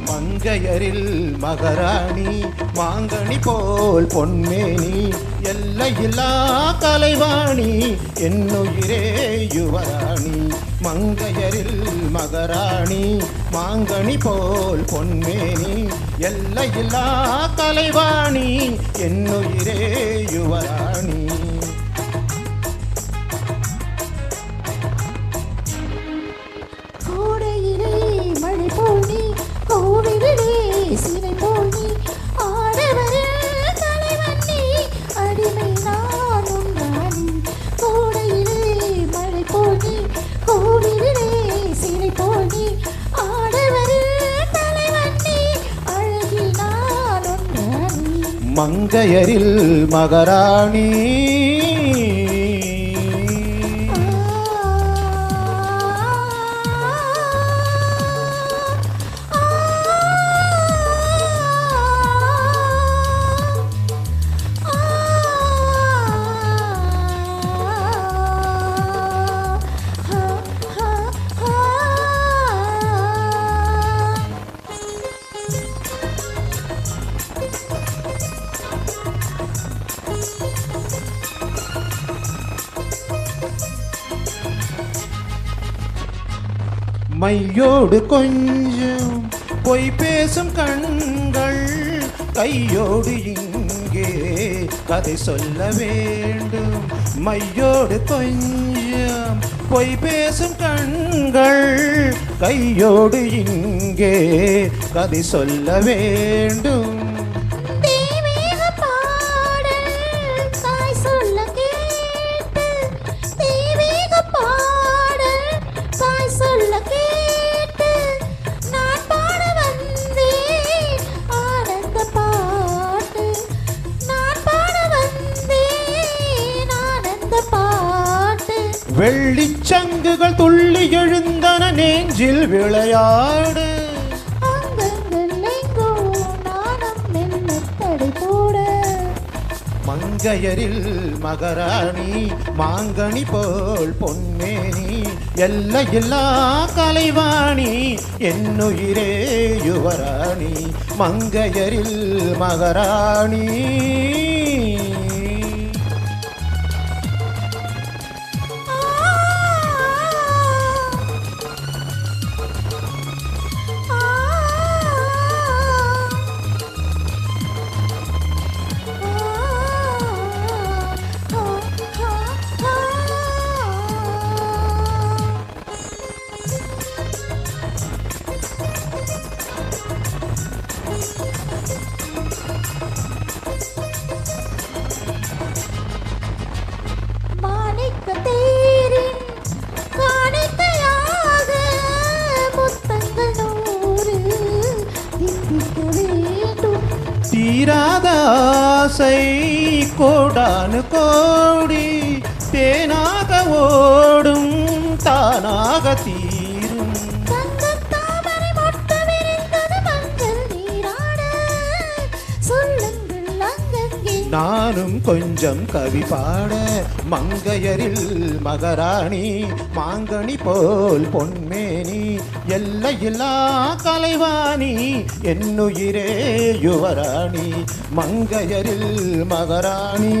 மங்கையரில் மகராணி மாங்கனி போல் பொன்மேனி எல்லையில்லா கலைவாணி என்னுயிரே யுவராணி. மங்கையரில் மகராணி மாங்கனி போல் பொன்மேனி எல்லையில்லா கலைவாணி என்னுயிரே யுவராணி. கோடையிலே மழை போல் நீ, கோவிலிலே சிலை போல் நீ, ஆடவரில் தலைவன் நீ, அடிமை நானும் ராணி. கோடையிலே மழை போல் நீ, கோவிலிலே சிலை போல் நீ, ஆடவரில் தலைவன் நீ, அழகில் நானும் ராணி. மங்கையரில் மகராணி மையோடு கொஞ்சம் பொய் பேசும் கண்கள் கையோடு இங்கே கதை சொல்ல வேண்டும். மையோடு கொஞ்சம் பொய் பேசும் கண்கள் கையோடு இங்கே கதை சொல்ல வேண்டும். வெள்ளிச்சங்குகள் துள்ளி எழுந்தன நெஞ்சில் விளையாடு. மங்கையரில் மகராணி மாங்கனி போல் பொன்மேனி எல்லையில்லா கலைவாணி என்னுயிரே யுவராணி. மங்கையரில் மகராணி தீராத ஆசை கோடானு கோடி தேனாக ஓடும் தானாக தீரும். நானும் கொஞ்சம் கவி பாட மங்கையரில் மகராணி மாங்கனி போல் பொன்மேனி எல்லையில்லா கலைவாணி என்னுயிரே யுவராணி. மங்கையரில் மகராணி